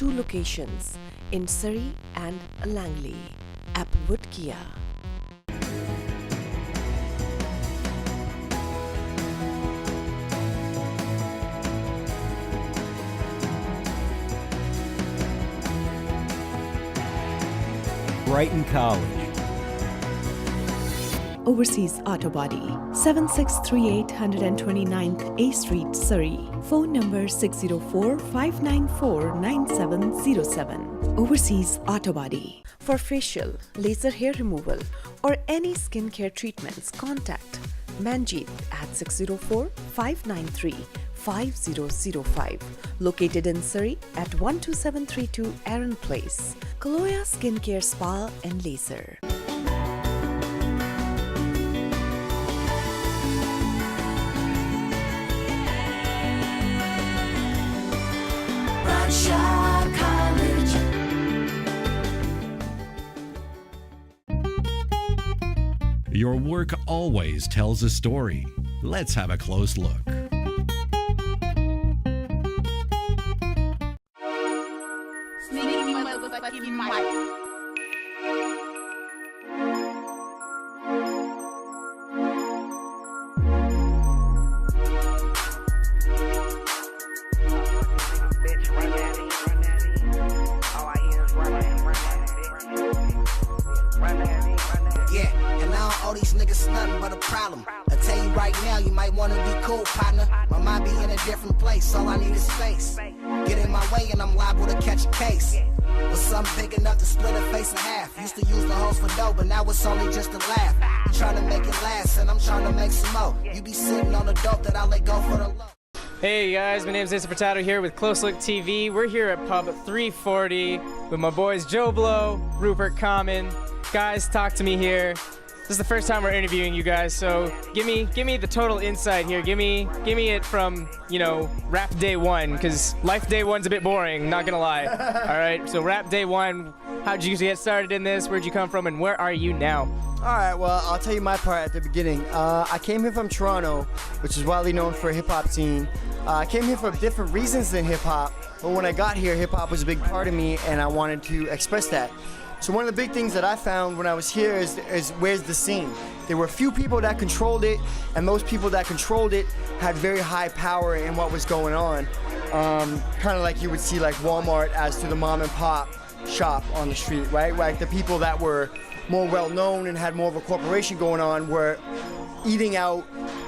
2 locations in Surrey and Langley. Applewood Kia. Brighton College. Overseas Auto Body, 7638 129th A Street, Surrey. Phone number 604-594-9707. Overseas Auto Body. For facial, laser hair removal, or any skincare treatments, contact Manjeet at 604-593-5005. Located in Surrey at 12732 Aaron Place. Kaloya Skincare Spa and Laser. Your work always tells a story. Let's have a close look. All these niggas nothing but a problem. I tell you right now, you might wanna be cool, partner. My mind be in a different place, all I need is space. Get in my way and I'm liable to catch a case. With something big enough to split a face in half. Used to use the hoes for dough, but now it's only just a laugh. You trying to make it last, and I'm trying to make some more. You be sitting on the dope that I let go for the low. Hey guys, my name is Asa Furtado here with Close Look TV. We're here at Pub 340 with my boys Joe Blow, Rupert Common. Guys, talk to me here. This is the first time we're interviewing you guys, so give me the total insight here. Give me it from, rap day one, because life day one's a bit boring, not gonna lie. All right, so rap day one, how'd you get started in this? Where'd you come from, and where are you now? All right, well, I'll tell you my part at the beginning. I came here from Toronto, which is widely known for a hip-hop scene. I came here for different reasons than hip-hop, but when I got here, hip-hop was a big part of me, and I wanted to express that. So one of the big things that I found when I was here is where's the scene? There were a few people that controlled it, and those people that controlled it had very high power in what was going on. Kind of like you would see like Walmart as to the mom and pop shop on the street, right? Like the people that were more well-known and had more of a corporation going on were eating out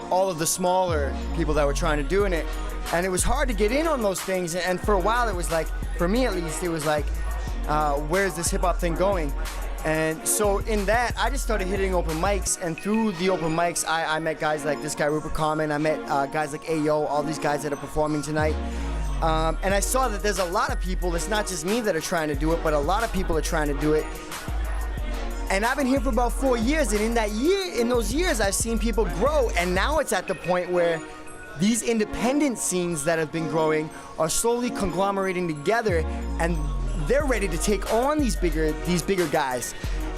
all of the smaller people that were trying to do it. And it was hard to get in on those things, and for a while it was like, for me at least, it was like, where's this hip-hop thing going? And so in that, I just started hitting open mics, and through the open mics, I met guys like this guy, Rupert Common. I met guys like Ayo, all these guys that are performing tonight. And I saw that there's a lot of people, it's not just me that are trying to do it, but a lot of people are trying to do it. And I've been here for about 4 years, and in those years, I've seen people grow, and now it's at the point where these independent scenes that have been growing are slowly conglomerating together, and they're ready to take on these bigger guys,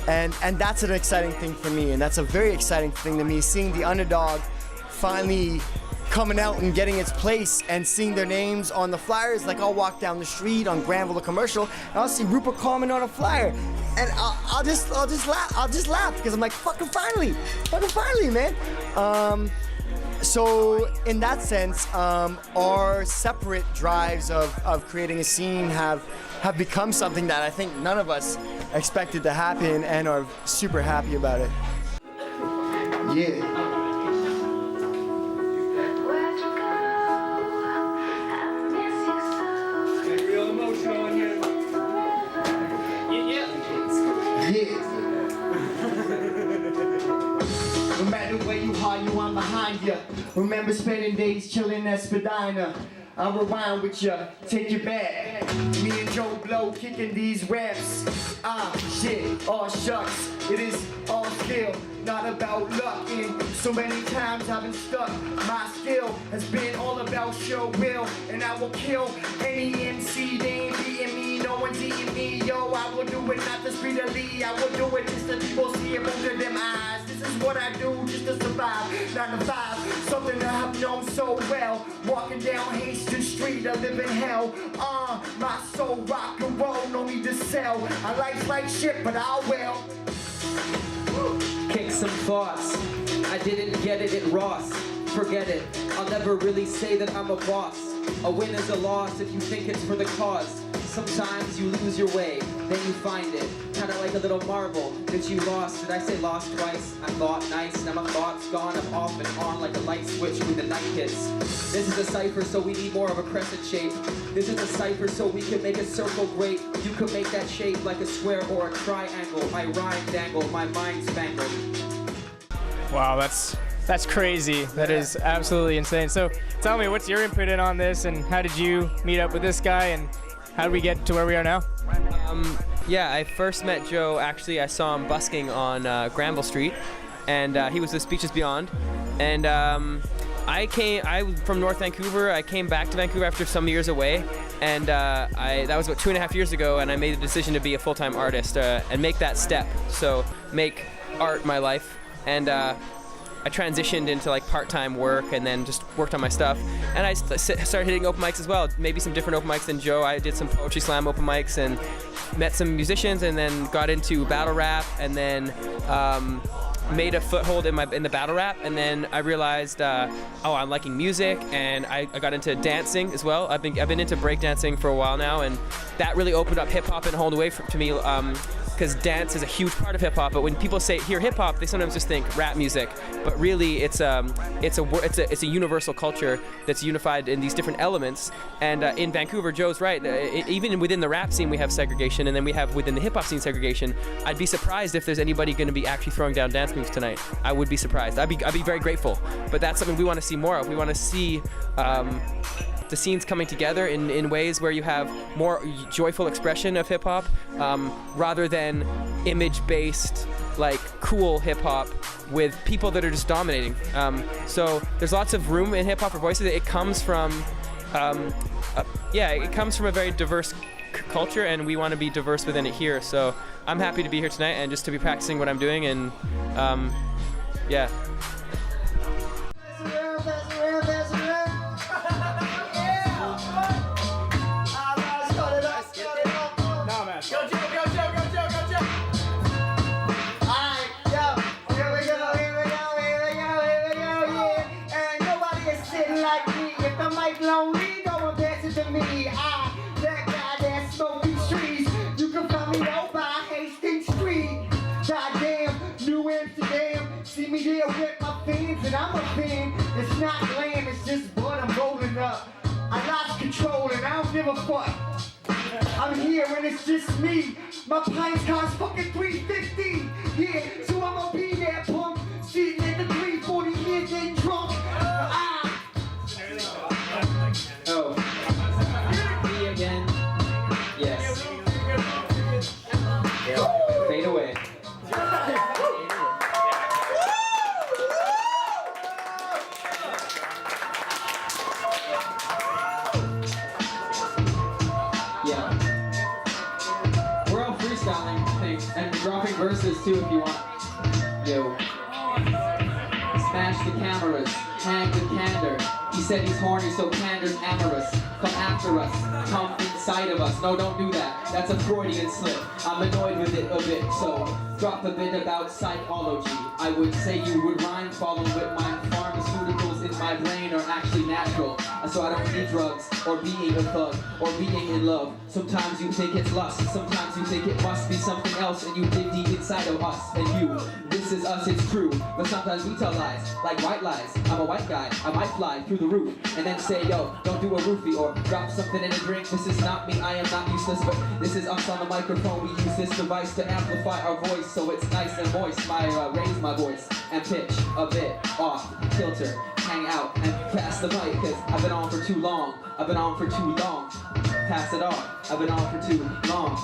and that's an exciting thing for me, and that's a very exciting thing to me, seeing the underdog finally coming out and getting its place and seeing their names on the flyers. Like I'll walk down the street on Granville Commercial and I'll see Rupert Common on a flyer, and I'll just laugh because I'm like, fucking finally, man. So in that sense, our separate drives of creating a scene have become something that I think none of us expected to happen, and are super happy about it. Yeah. Real emotional in here. Yeah. No matter where you are, I'm behind you. Remember spending days chilling at Spadina. I'll rewind with ya, take you back. Me and Joe Blow kicking these raps. Shit, all shucks. It is all skill, not about luck. And so many times I've been stuck. My skill has been all about show will, and I will kill any MC. They ain't beating me, no one's eating me. Yo, I will do do it not to speedily. I would do it just so people see it under them eyes. This is what I do just to survive. 9 to 5, something that I've known so well. Walking down Hastings Street, I live in hell. My soul rock and roll, no need to sell. I like shit, but I will. Kick some thoughts. I didn't get it at Ross. Forget it. I'll never really say that I'm a boss. A win is a loss if you think it's for the cause. Sometimes you lose your way, then you find it. Kinda like a little marble that you lost. Did I say lost twice? I thought nice, now my thoughts gone. I'm off and on like a light switch when the night hits. This is a cipher, so we need more of a crescent shape. This is a cipher, so we can make a circle great. You could make that shape like a square or a triangle. I rhyme dangle, my mind spangled. Wow, that's crazy. That is absolutely insane. So tell me, what's your input in on this, and how did you meet up with this guy, and how did we get to where we are now? Yeah, I first met Joe, actually I saw him busking on Granville Street, and he was with Speeches Beyond. And I was from North Vancouver. I came back to Vancouver after some years away, and that was about 2.5 years ago, and I made the decision to be a full-time artist and make that step. So make art my life. And I transitioned into like part-time work and then just worked on my stuff. And I started hitting open mics as well, maybe some different open mics than Joe. I did some poetry slam open mics and met some musicians, and then got into battle rap, and then made a foothold in the battle rap. And then I realized, I'm liking music, and I got into dancing as well. I've been into breakdancing for a while now, and that really opened up hip hop in a whole new way to me. Because dance is a huge part of hip hop, but when people hear hip hop, they sometimes just think rap music. But really, it's a universal culture that's unified in these different elements. And in Vancouver, Joe's right. Even within the rap scene, we have segregation, and then we have within the hip hop scene segregation. I'd be surprised if there's anybody going to be actually throwing down dance moves tonight. I would be surprised. I'd be very grateful. But that's something we want to see more of. We want to see the scenes coming together in ways where you have more joyful expression of hip-hop rather than image-based, like, cool hip-hop with people that are just dominating. So there's lots of room in hip-hop for voices. It comes from it comes from a very diverse culture, and we want to be diverse within it here. So I'm happy to be here tonight and just to be practicing what I'm doing, and yeah. With my fans, and I'm a fan. It's not glam, it's just blood I'm rolling up. I lost control and I don't give a fuck. I'm here and it's just me. My pints cost fucking $3.50. Yeah, so I'ma be that punk sitting at the 340 years getting drunk. Me again. Yes. Fade away. And dropping verses too if you want. Yo. Smash the cameras, hang the candor. He said he's horny, so candor's amorous. Come after us, come inside of us. No, don't do that. That's a Freudian slip. I'm annoyed with it a bit, so drop a bit about psychology. I would say you would rhyme, follow with my pharmaceuticals in my brain are actually natural. So I don't need drugs, or being a thug, or being in love. Sometimes you think it's lust, sometimes you think it must be something else, and you dig deep inside of us and you. This is us, it's true, but sometimes we tell lies, like white lies. I'm a white guy, I might fly through the roof, and then say, yo, don't do a roofie, or drop something in a drink. This is not me, I am not useless, but this is us on the microphone. We use this device to amplify our voice, so it's nice and moist. Raise my voice, and pitch a bit off kilter. Hang out and pass the mic, cause I've been on for too long. I've been on for too long. Pass it on. I've been on for too long.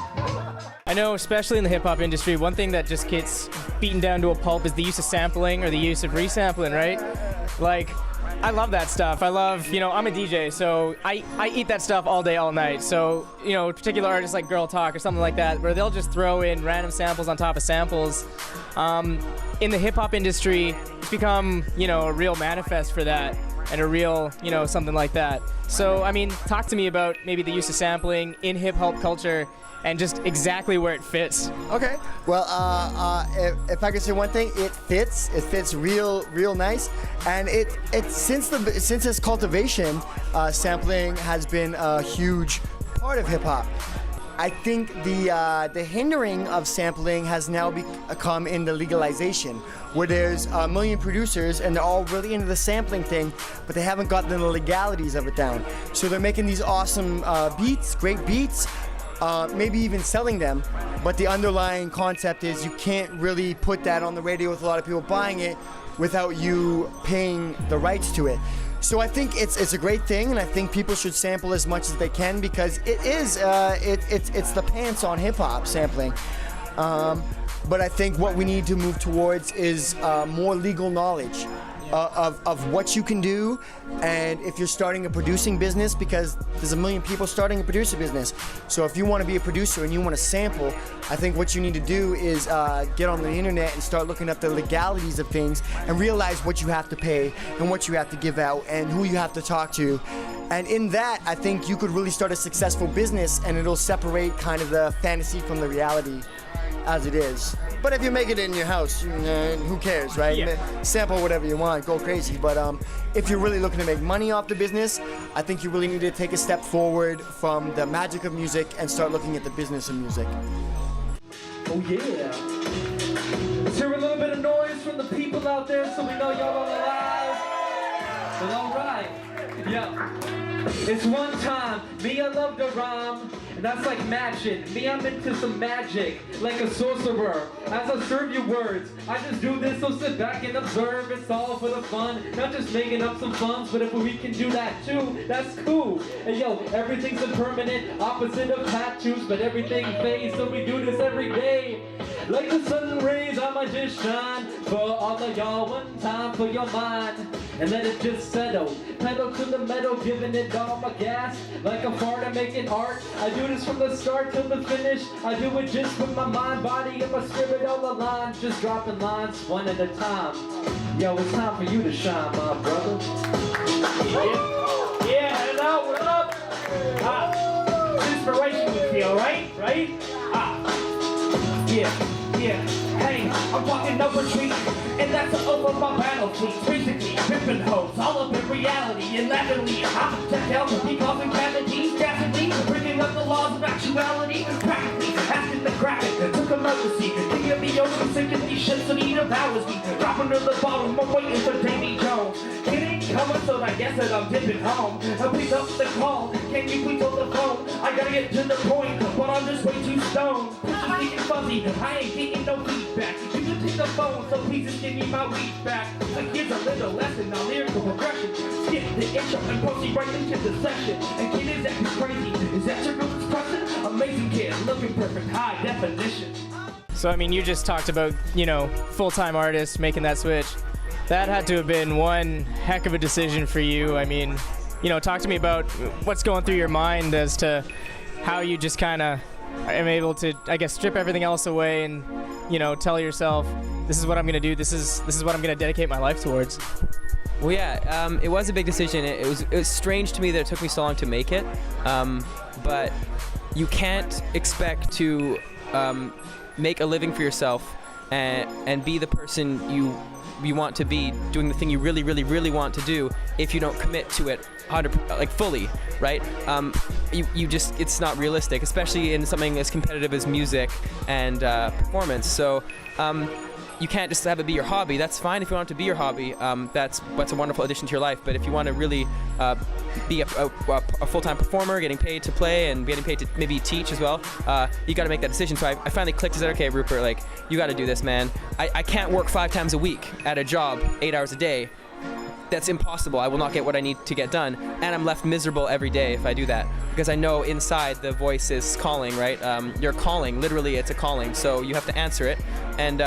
I know, especially in the hip-hop industry, one thing that just gets beaten down to a pulp is the use of sampling or the use of resampling, right? Like, I love that stuff. I love, I'm a DJ, so I eat that stuff all day, all night. So, particular artists like Girl Talk or something like that, where they'll just throw in random samples on top of samples. In the hip-hop industry, it's become, a real manifest for that, and a real, something like that. So, talk to me about maybe the use of sampling in hip-hop culture and just exactly where it fits. Okay. Well, if I could say one thing, it fits. It fits real nice, and since its cultivation, sampling has been a huge part of hip hop. I think the hindering of sampling has now come in the legalization, where there's a million producers and they're all really into the sampling thing, but they haven't gotten the legalities of it down. So they're making these awesome beats, great beats. Maybe even selling them, but the underlying concept is you can't really put that on the radio with a lot of people buying it without you paying the rights to it. So I think it's a great thing, and I think people should sample as much as they can, because it's the pants on hip hop sampling. But I think what we need to move towards is more legal knowledge of what you can do, and if you're starting a producing business, because there's a million people starting a producer business. So if you want to be a producer and you want to sample, I think what you need to do is get on the internet and start looking up the legalities of things and realize what you have to pay and what you have to give out and who you have to talk to. And in that, I think you could really start a successful business, and it'll separate kind of the fantasy from the reality as it is. But if you make it in your house, who cares, right? Yeah. Sample whatever you want, go crazy. But if you're really looking to make money off the business, I think you really need to take a step forward from the magic of music and start looking at the business of music. Oh yeah. Let's hear a little bit of noise from the people out there so we know y'all are alive. Well, alright. Yeah. It's one time, me I love to rhyme, and that's like matching. Me I'm into some magic, like a sorcerer. As I serve you words, I just do this, so sit back and observe. It's all for the fun, not just making up some funds, but if we can do that too, that's cool. And yo, everything's impermanent, opposite of tattoos, but everything fades, so we do this every day. Like the sun rays, I'ma just shine for all of y'all, one time for your mind, and let it just settle. Pedal to the metal, giving it all my gas, like a fart, I'm making art. I do this from the start till the finish. I do it just with my mind, body, and my spirit all aligned. Just dropping lines one at a time. Yo, it's time for you to shine, my brother. Yeah, hello, what up? Inspiration with you, right? Yeah, hey, I'm walking up a street, and that's over my battle fleet. Basically, ripping hoes, all up in reality, and laughingly, I'm checked out to be causing cavities, gasoline, bringing up the laws of actuality, practically, asking the graphic, took a mercy, thinking me over, sinking these shits, so he devours me, dropping to the bottom, I'm waiting for Davy Jones. Kidding, coming, so I guess that I'm dipping home. I picked up the call, can you please hold the phone? I gotta get to the point, but I'm just way too stoned. Getting fuzzy, I ain't getting no feedback. You can take the phone, so please just give me my weed back. So here's a little lesson on lyrical progression. Skip the intro and proceed right into the session. And kid, is that crazy? Is that your girl's expression? Amazing kid, looking perfect, high definition. So, you just talked about, full-time artists making that switch. That had to have been one heck of a decision for you. Talk to me about what's going through your mind as to how you just kind of am able to, strip everything else away and, tell yourself, this is what I'm going to do. This is what I'm going to dedicate my life towards. Well, yeah, it was a big decision. It was strange to me that it took me so long to make it, but you can't expect to make a living for yourself and be the person you want to be, doing the thing you really, really, really want to do, if you don't commit to it 100%, fully, right? You just, it's not realistic, especially in something as competitive as music and performance. So you can't just have it be your hobby. That's fine if you want it to be your hobby. That's a wonderful addition to your life. But if you want to really be a full-time performer, getting paid to play and getting paid to maybe teach as well, you got to make that decision. So I finally clicked and said, okay, Rupert, you got to do this, man. I can't work 5 times a week at a job, 8 hours a day. That's impossible. I will not get what I need to get done, and I'm left miserable every day if I do that, because I know inside the voice is calling, right? You're calling, literally it's a calling, so you have to answer it. And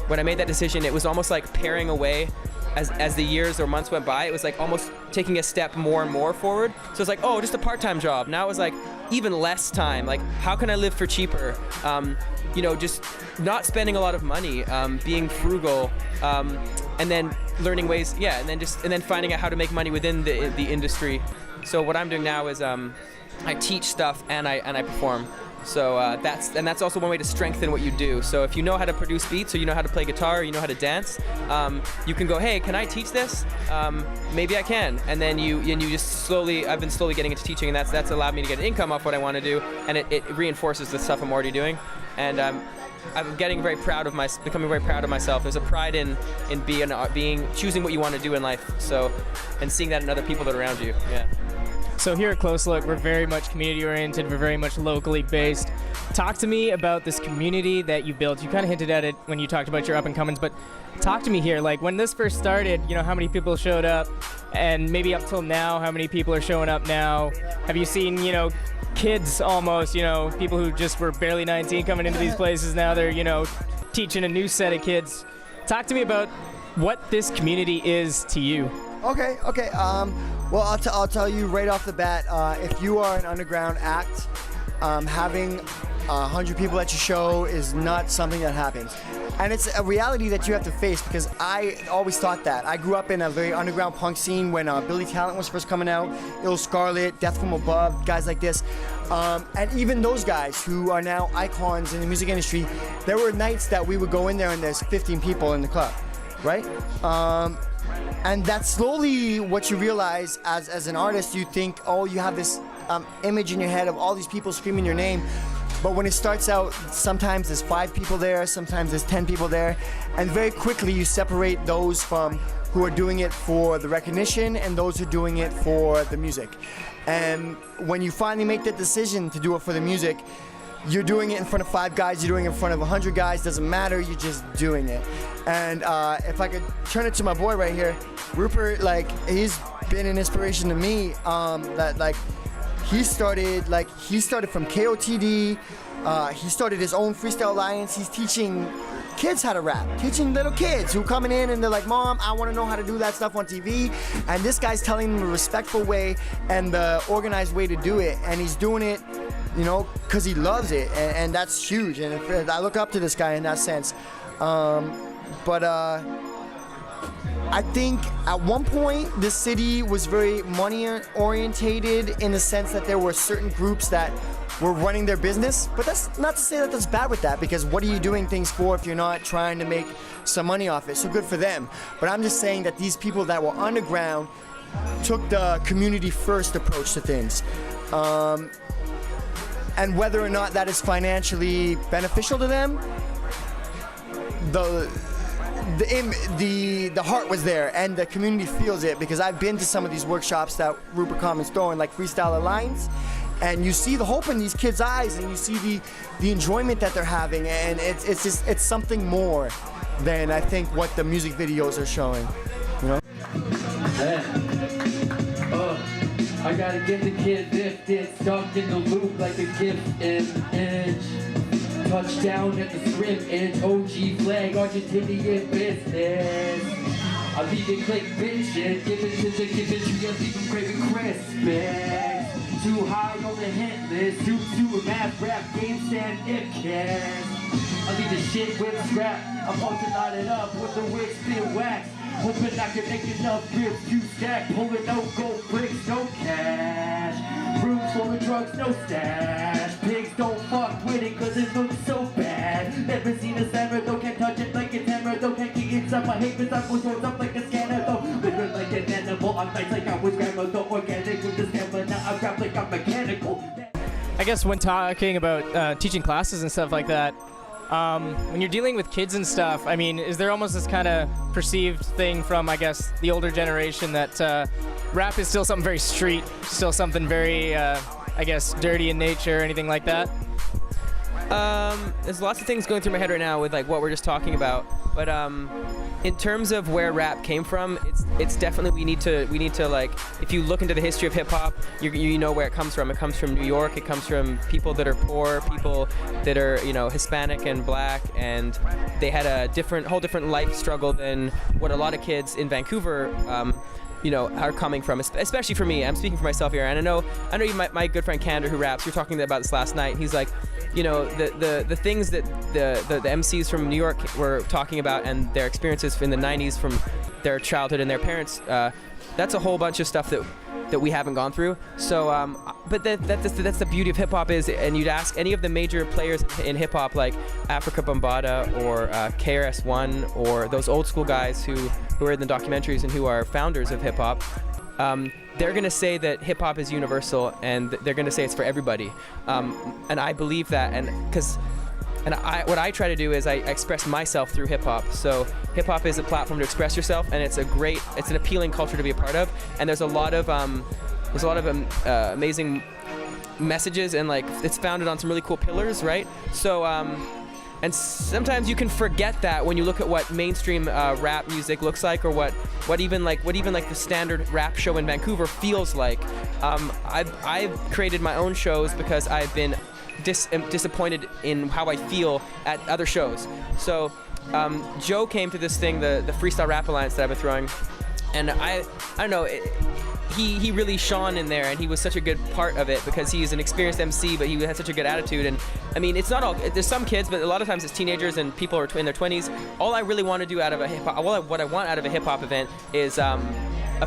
when I made that decision, it was almost like paring away as the years or months went by, it was like almost taking a step more and more forward. So it's like, oh, just a part-time job. Now it was like even less time. Like, how can I live for cheaper? You know, just not spending a lot of money, being frugal, and then learning ways, and then finding out how to make money within the industry. So what I'm doing now is I teach stuff and I perform. So that's also one way to strengthen what you do. So if you know how to produce beats, or you know how to play guitar, or you know how to dance, you can go, hey, can I teach this? Maybe I can. And then you just I've been slowly getting into teaching, and that's allowed me to get an income off what I want to do, and it reinforces the stuff I'm already doing. And I'm getting becoming very proud of myself. There's a pride in choosing what you want to do in life. So, and seeing that in other people that are around you. Yeah. So here at Close Look, we're very much community-oriented. We're very much locally based. Talk to me about this community that you built. You kind of hinted at it when you talked about your up-and-comings, but talk to me here. Like, when this first started, you know, how many people showed up? And maybe up till now, how many people are showing up now? Have you seen, you know, kids almost, you know, people who just were barely 19 coming into these places? Now they're, you know, teaching a new set of kids. Talk to me about what this community is to you. Okay. Well, I'll tell you right off the bat, if you are an underground act, having 100 people at your show is not something that happens. And it's a reality that you have to face, because I always thought that. I grew up in a very underground punk scene when Billy Talent was first coming out, Ill Scarlet, Death From Above, guys like this. And even those guys who are now icons in the music industry, there were nights that we would go in there and there's 15 people in the club, right? And that's slowly what you realize as an artist. You think, oh, you have this image in your head of all these people screaming your name. But when it starts out, sometimes there's 5 people there, sometimes there's 10 people there. And very quickly you separate those from who are doing it for the recognition and those who are doing it for the music. And when you finally make that decision to do it for the music, you're doing it in front of 5 guys, you're doing it in front of 100 guys, doesn't matter, you're just doing it. And if I could turn it to my boy right here, Rupert, like, he's been an inspiration to me. That like he started from KOTD. He started his own Freestyle Alliance. He's teaching kids how to rap, teaching little kids who coming in and they're like, Mom, I want to know how to do that stuff on TV. And this guy's telling them the respectful way and the organized way to do it. And he's doing it, you know, because he loves it. And that's huge. And I look up to this guy in that sense. I think at one point the city was very money orientated, in the sense that there were certain groups that were running their business. But that's not to say that that's bad with that, because what are you doing things for if you're not trying to make some money off it? So good for them. But I'm just saying that these people that were underground took the community first approach to things. And whether or not that is financially beneficial to them, the heart was there, and the community feels it, because I've been to some of these workshops that Rupert Common's throwing, like Freestyle Alliance, and you see the hope in these kids' eyes, and you see the enjoyment that they're having, and it's something more than I think what the music videos are showing, you know? I gotta get the kid lifted, stuck in the loop like a gift image. Touchdown at the scrimmage, OG flag, Argentinian business. I beat the click bitchin', give it to the tree, I leave them craving Christmas. Too high on the hit list, too math rap, game stand, it cares. I leave the shit with scrap, I'm about to line it up with the wig spin wax. Hoping I can make enough grips to stack, pulling no gold bricks, no cash. Rooms full of drugs, no stash. Pigs don't fuck with it cause it looks so bad. Never seen a slammer, though can't touch it like a hammer, though can't get inside my hate, but I was rolled up like a scanner, though. Living like an animal on nights like I was grandma, though organic with the camera, now I rap like I'm mechanical. I guess when talking about teaching classes and stuff like that, when you're dealing with kids and stuff, I mean, is there almost this kind of perceived thing from, I guess, the older generation that rap is still something very street, still something very, I guess, dirty in nature or anything like that? There's lots of things going through my head right now with like what we're just talking about, but in terms of where rap came from, it's definitely we need to like, if you look into the history of hip hop, you know where it comes from. It comes from New York. It comes from people that are poor, people that are Hispanic and black, and they had a whole different life struggle than what a lot of kids in Vancouver are coming from, especially for me. I'm speaking for myself here, and I know you, my good friend Kander, who raps, we were talking about this last night. He's like, the things that the MCs from New York were talking about and their experiences in the 90s from their childhood and their parents, that's a whole bunch of stuff that we haven't gone through. So, but that's the beauty of hip hop is, and you'd ask any of the major players in hip hop like Africa Bambaataa or KRS-One or those old school guys who are in the documentaries and who are founders of hip hop, they're gonna say that hip hop is universal, and they're gonna say it's for everybody. And I believe that, what I try to do is I express myself through hip hop. So hip hop is a platform to express yourself, and it's an appealing culture to be a part of. And there's a lot of amazing messages, and like it's founded on some really cool pillars, right? So and sometimes you can forget that when you look at what mainstream rap music looks like, or what even like the standard rap show in Vancouver feels like. I've created my own shows because I've been disappointed in how I feel at other shows. So Joe came to this thing, the Freestyle Rap Alliance that I've been throwing, and I don't know, he really shone in there, and he was such a good part of it because he's an experienced MC, but he had such a good attitude. And I mean, it's not all, there's some kids, but a lot of times it's teenagers and people are in their 20s. All I really want to do out of a hip hop, what I want out of a hip hop event is a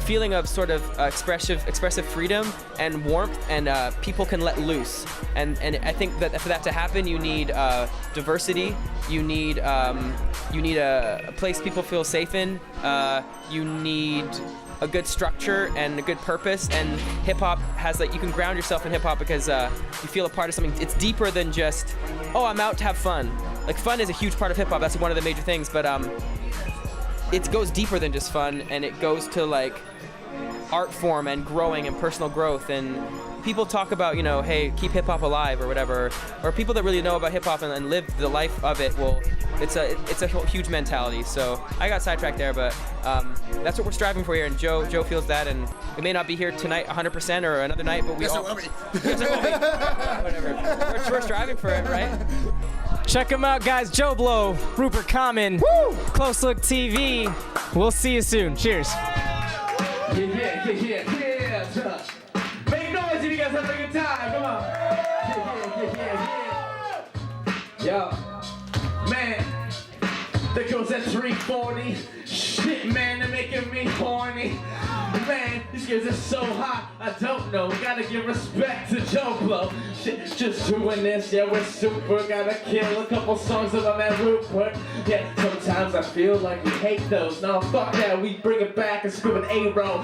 feeling of sort of expressive freedom and warmth, and people can let loose. And I think that for that to happen, you need diversity. You need a place people feel safe in. You need a good structure and a good purpose. And hip hop has, like, you can ground yourself in hip hop because you feel a part of something. It's deeper than just, oh, I'm out to have fun. Like, fun is a huge part of hip hop. That's one of the major things. But it goes deeper than just fun, and it goes to like art form and growing and personal growth. And people talk about, hey, keep hip hop alive or whatever, or people that really know about hip hop and live the life of it. Well, it's a huge mentality. So I got sidetracked there, but that's what we're striving for here. And Joe feels that, and we may not be here tonight 100% or another night, but we all will be. Whatever. We're striving for it, right? Check them out, guys. Joe Blow, Rupert Common, Close Look TV. We'll see you soon. Cheers. Yeah. Make noise if you guys have a good time. Come on. Yeah. Yo, man, that goes at 340. Shit, man, they're making me horny. Man, these kids are so hot, I don't know. Gotta give respect to Joe Blow. Shit, just doing this, yeah, we're super. Gotta kill a couple songs of my man Rupert. Yeah, sometimes I feel like we hate those. No, fuck that, we bring it back and screw an A-roll.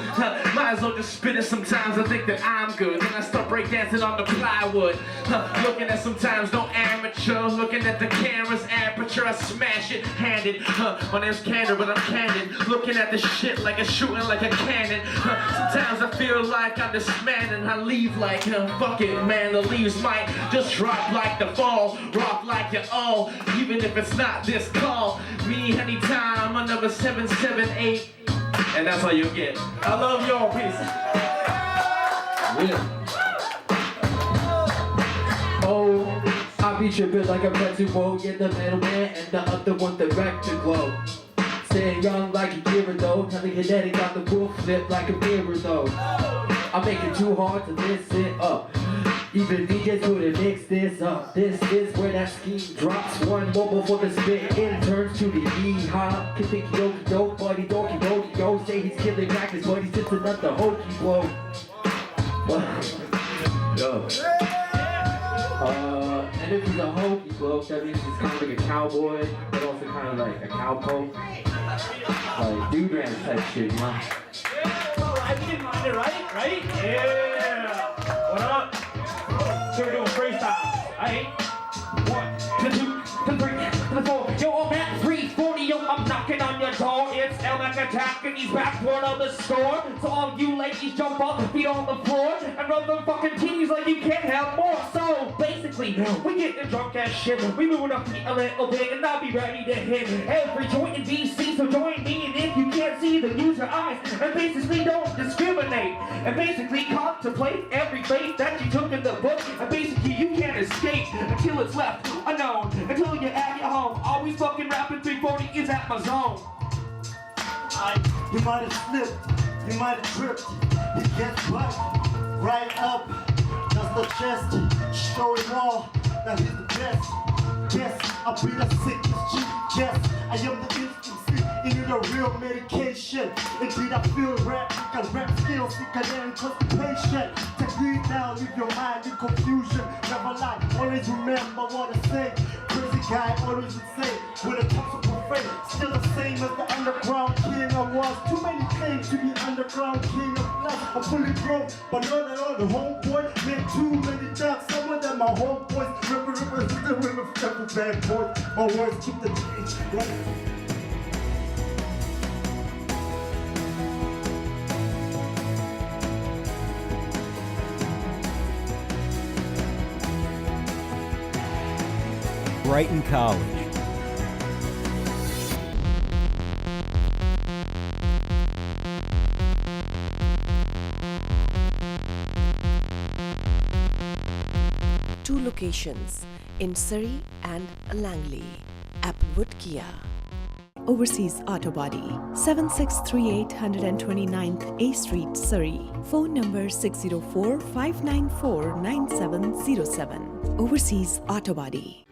Might as well just spit it sometimes. I think that I'm good. Then I start breakdancing on the plywood. Looking at sometimes no amateur. Looking at the camera's aperture, I smash it handed. My name's Kander, but I'm candid. Looking at the shit like a shooting like a cannon. Sometimes I feel like I'm this man and I leave like, fuck it, man, the leaves might just drop like the fall, rock like you all, even if it's not this call. Me anytime, my number 778, and that's all you get. I love y'all, peace. Yeah. Oh, I beat your bitch like a vegetable, get the middleman and the other one direct to glow. Staying young like a Gyarados, telekinetic got the wolf flip like a mirror though. I make it too hard to listen up. Even DJs couldn't mix this up. This is where that scheme drops. One more before the spit in turns to the E-hop. Can think yoki dope, buddy, doki doki yo. Say he's killing practice, but he's just another hokey blow. Yo. And if he's a hokey bloke, that means he's kind of like a cowboy, but also kind of like a cowpoke. Like do-dance type shit, you know? Yeah, alright, we didn't mind it, right? Yeah! What up? So we're doing freestyle, alright? 1, 2, 3, 4. Yo, I'm at 340, yo, I'm knocking on your door. It's Elmac attacking, he's backward on the score. So all you ladies jump up, feet on the floor, and run the fucking teams like you can't have more. So basically, physically. We getting drunk as shit. We moving up feet a little bit, and I'll be ready to hit every joint in DC. So join me, and if you can't see, then use your eyes. And basically don't discriminate. And basically contemplate every fate that you took in the book. And basically you can't escape until it's left unknown. Until you're at your home. Always fucking rapping 340 is at my zone. You might have slipped, you might have tripped. He gets bucked right up. That's the chest, showing all that he's the best. Yes, I'll be the sickest G. Yes, I am the infancy, eating the real medication. Indeed, I feel rap, because rap skills, sicker than constipation. Take me down, leave your mind in confusion. Never lie, always remember what I say. Crazy guy always would say, with a touch of profane, still the same as the underground king I was. Too many things to be underground king of love. I'm fully grown, but not at all the homeboy. Met too many dogs, some of them are homeboys. River, bad boys. My words keep the change. Brighton College. Two locations in Surrey and Langley. Applewood Kia. Overseas Auto Body, 7638 129th A Street, Surrey. Phone number 604-594-9707. Overseas Auto Body.